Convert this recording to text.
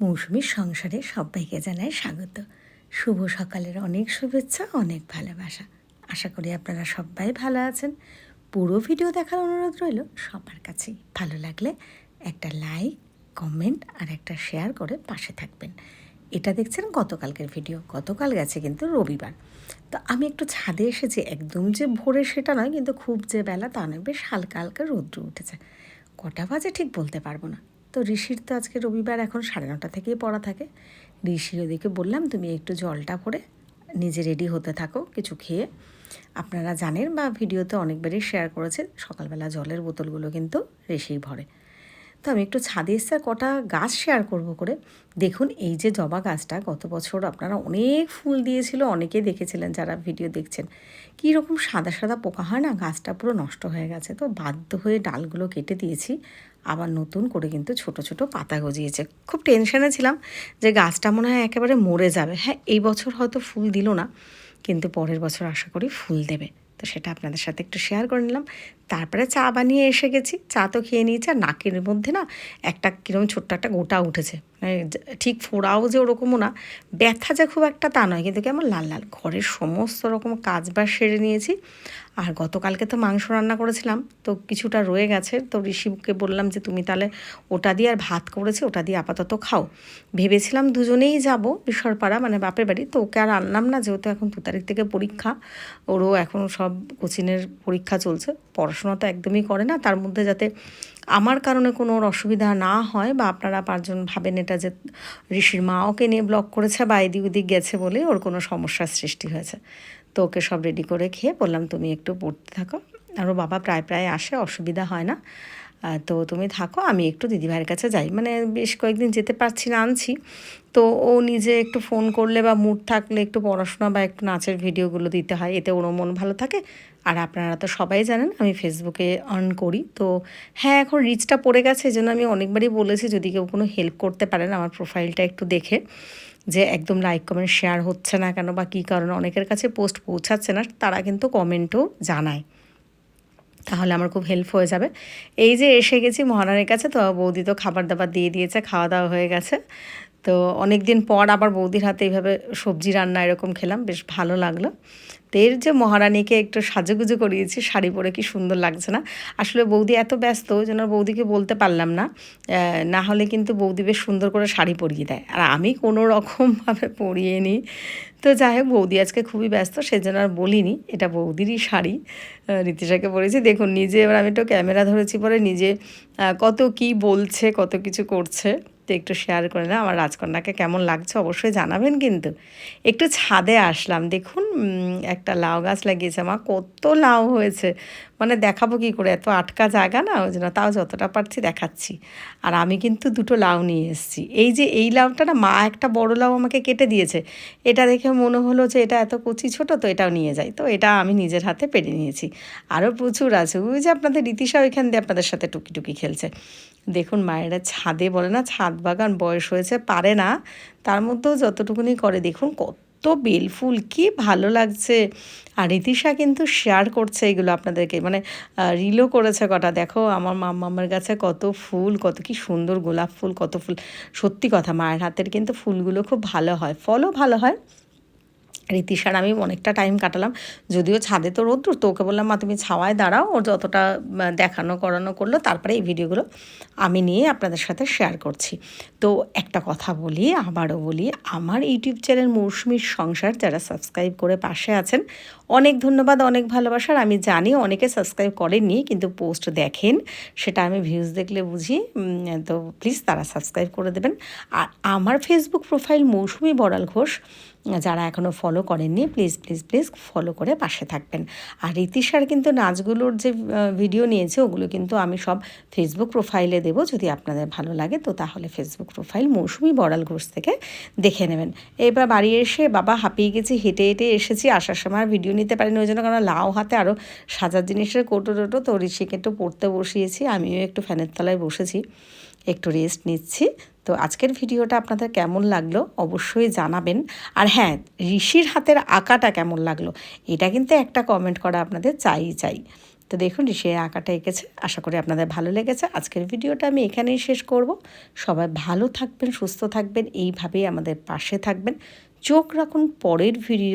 মৌসুমীর সংসারে সবাইকে জানাই স্বাগত। শুভ সকালের অনেক শুভেচ্ছা, অনেক ভালোবাসা। আশা করি আপনারা সবাই ভালো আছেন। পুরো ভিডিও দেখার অনুরোধ রইল সবার কাছেই। ভালো লাগলে একটা লাইক, কমেন্ট আর একটা শেয়ার করে পাশে থাকবেন। এটা দেখছেন গতকালকের ভিডিও। গতকাল গেছে কিন্তু রবিবার। তো আমি একটু ছাদে এসেছি, একদম যে ভোরে সেটা নয়, কিন্তু খুব যে বেলা তা নয়, বেশ হালকা হালকা রৌদ্র উঠেছে। কটা বাজে ঠিক বলতে পারবো না। তো ঋষির তো আজকে রবিবার, এখন 9:30 থেকেই পড়া থাকে। ঋষির ওদিকে বললাম তুমি একটু জলটা ভরে নিজে রেডি হতে থাকো কিছু খেয়ে। আপনারা জানেন বা ভিডিওতে অনেকবারই শেয়ার করেছে, সকালবেলা জলের বোতলগুলো কিন্তু ঋষিই ভরে। তো আমি একটু ছাদে এসে কটা গাছ শেয়ার করব করে। দেখুন এই যে জবা গাছটা, গত বছর আপনারা অনেক ফুল দিয়েছিল, অনেকেই দেখেছিলেন যারা ভিডিও দেখছেন। কী রকম সাদা সাদা পোকা হয় না, গাছটা পুরো নষ্ট হয়ে গেছে। তো বাধ্য হয়ে ডালগুলো কেটে দিয়েছি, আবার নতুন করে কিন্তু ছোট ছোট পাতা গজিয়েছে। খুব টেনশনে ছিলাম যে গাছটা মনে হয় একেবারে মরে যাবে। হ্যাঁ, এই বছর হয়তো ফুল দিল না, কিন্তু পরের বছর আশা করি ফুল দেবে। তো সেটা আপনাদের সাথে একটু শেয়ার করে নিলাম। তারপরে চা বানিয়ে এসে গেছি, চা তো খেয়ে নিয়েছি। আর নাকের মধ্যে না একটা কীরকম ছোট্ট একটা গোটা উঠেছে, মানে ঠিক ফোড়াও যে ওরকমও না, ব্যথা যে খুব একটা তা নয়, কিন্তু কেমন লাল লাল। ঘরের সমস্ত রকম কাজ বাজ সেরে নিয়েছি। আর গতকালকে তো মাংস রান্না করেছিলাম, তো কিছুটা রয়ে গেছে। তো ঋষিকে বললাম যে তুমি তাহলে ওটা দিয়ে, আর ভাত করেছি ওটা দিয়ে আপাতত খাও। ভেবেছিলাম দুজনেই যাব বিশ্বরপাড়া, মানে বাপের বাড়ি। তো ওকে আর আনলাম না, যেহেতু এখন 2 তারিখ থেকে পরীক্ষা। ওরও এখন সব কোচিংয়ের পরীক্ষা চলছে, পড়াশোনা তো একদমই করে না। তার মধ্যে যাতে আমার কারণে কোনো ওর অসুবিধা না হয়, বা আপনারা 5 জন ভাবেন এটা যে ঋষির মা ওকে নিয়ে ব্লগ করেছে বা এদিক ওদিক গেছে বলে ওর কোনো সমস্যার সৃষ্টি হয়েছে। তো ওকে সব রেডি করে খেয়ে বললাম তুমি একটু পড়তে থাকো। আর ওর বাবা প্রায় প্রায় আসে, অসুবিধা হয় না। তো তুমি থাকো, আমি একটু দিদিভাইয়ের কাছে যাই। মানে বেশ কয়েকদিন যেতে পারছি না, আনছি। তো ও নিজে একটু ফোন করলে বা মুড থাকলে একটু পড়াশোনা বা একটু নাচের ভিডিওগুলো দিতে হয়, এতে ওরও মন ভালো থাকে। আর আপনারা তো সবাই জানেন আমি ফেসবুকে আর্ন করি। তো হ্যাঁ, এখন রিচটা পড়ে গেছে, এই জন্য আমি অনেকবারই বলেছি যদি কেউ কোনো হেল্প করতে পারেন আমার প্রোফাইলটা একটু দেখে, যে একদম লাইক কমেন্ট শেয়ার হচ্ছে না কেন বা কী কারণে অনেকের কাছে পোস্ট পৌঁছাচ্ছে না, তারা কিন্তু কমেন্টও জানায়, তাহলে আমার খুব হেল্প হয়ে যাবে। এই যে এসে গেছি মহারানীর কাছে, তো বৌদি তো খাবার দাবার দিয়ে দিয়েছে, খাওয়া দাওয়া হয়ে গেছে। তো অনেক দিন পর আবার বৌদির হাতে এইভাবে সবজি রান্না এরকম খেলাম, বেশ ভালো লাগলো। তো এর যে মহারানীকে একটু সাজুগুজু করিয়েছি, শাড়ি পরে কি সুন্দর লাগছে না। আসলে বৌদি এত ব্যস্ত যেন বৌদিকে বলতে পারলাম না, না হলে কিন্তু বৌদি বেশ সুন্দর করে শাড়ি পরিয়ে দেয়, আর আমি কোনো রকমভাবে পরিয়ে নিই। তো যাই হোক, বৌদি আজকে খুবই ব্যস্ত, সেজন্য আর বলিনি। এটা বৌদিরই শাড়ি, রীতিশাকে পরেছি। দেখুন নিজে, এবার আমি একটু ক্যামেরা ধরেছি পরে নিজে কত কি বলছে, কত কিছু করছে। তো একটু শেয়ার করে না, আমার রাজকন্যাকে কেমন লাগছে অবশ্যই জানাবেন কিন্তু। একটু ছাদে আসলাম, দেখুন একটা লাউ গাছ লাগিয়েছে মা, কত লাউ হয়েছে। মানে দেখাবো কী করে, এত আটকা জায়গা না, ওই জন্য তাও যতটা পারছি দেখাচ্ছি। আর আমি কিন্তু 2টো লাউ নিয়ে এসেছি। এই যে এই লাউটা না, মা একটা বড় লাউ আমাকে কেটে দিয়েছে। এটা দেখে মনে হলো যে এটা এত কচি ছোটো, তো এটাও নিয়ে যাই। তো এটা আমি নিজের হাতে পেরে নিয়েছি। আরও প্রচুর আছে, ওই যে আপনাদের রীতিশা ওইখান দিয়ে আপনাদের সাথে টুকি টুকি খেলছে। দেখুন মায়েরা ছাদে, বলে না ছাদ বাগান, বয়স হয়েছে পারে না, তার মধ্যেও যতটুকুনি করে। দেখুন কত বেলফুল, কি ভালো লাগছে। আর রীতিশা কিন্তু শেয়ার করছে এগুলো আপনাদেরকে, মানে রিলও করেছে কটা। দেখো আমার মাম্মামের কাছে কত ফুল, কত কি সুন্দর গোলাপ ফুল, কত ফুল। সত্যি কথা, মায়ের হাতের কিন্তু ফুলগুলো খুব ভালো হয়, ফলও ভালো হয়। রীতিশার আমি অনেকটা টাইম কাটালাম, যদিও ছাদে তো রোদ্দুর। তো ওকে বললাম মা তুমি ছাওয়ায় দাঁড়াও, ওর যতটা দেখানো করানো করলো, তারপরে এই ভিডিওগুলো আমি নিয়ে আপনাদের সাথে শেয়ার করছি। তো একটা কথা বলি, আবারও বলি, আমার ইউটিউব চ্যানেল মৌসুমীর সংসার যারা সাবস্ক্রাইব করে পাশে আছেন, অনেক ধন্যবাদ, অনেক ভালোবাসার। আমি জানি অনেকে সাবস্ক্রাইব করেননি, কিন্তু পোস্ট দেখেন, সেটা আমি ভিউজ দেখলে বুঝি। তো প্লিজ তারা সাবস্ক্রাইব করে দেবেন। আর আমার ফেসবুক প্রোফাইল মৌসুমী বড়াল ঘোষ যারা এখনও ফলো করেননি, প্লিজ প্লিজ প্লিজ ফলো করে পাশে থাকবেন। আর রীতিশার কিন্তু নাচগুলোর যে ভিডিও নিয়েছে, ওগুলো কিন্তু আমি সব ফেসবুক প্রোফাইলে দেবো, যদি আপনাদের ভালো লাগে তো তাহলে ফেসবুক প্রোফাইল মৌসুমী বড়াল ঘোষ থেকে দেখে নেবেন। এবার বাড়ি এসে বাবা হাঁপিয়ে গেছি, হেঁটে হেঁটে এসেছি, আসার সময় ভিডিও নিতে পারিনি ওই জন্য, কারণ লাউ হাতে আরও সাজার জিনিসের কোটো টোটো। তো ঋষিকে একটু পড়তে বসিয়েছি, আমিও একটু ফ্যানের তলায় বসেছি, একটু রেস্ট নিচ্ছি। তো আজকের ভিডিওটা আপনাদের কেমন লাগলো অবশ্যই জানাবেন। আর হ্যাঁ, ঋষির হাতের আঁকাটা কেমন লাগলো এটা কিন্তু একটা কমেন্ট করা আপনাদের চাই। তো দেখুন ঋষি আঁকাটা এঁকেছে, আশা করি আপনাদের ভালো লেগেছে। আজকের ভিডিওটা আমি এখানেই শেষ করব। সবাই ভালো থাকবেন, সুস্থ থাকবেন, এইভাবেই আমাদের পাশে থাকবেন। চোখ রাখুন পরের ভিডিও।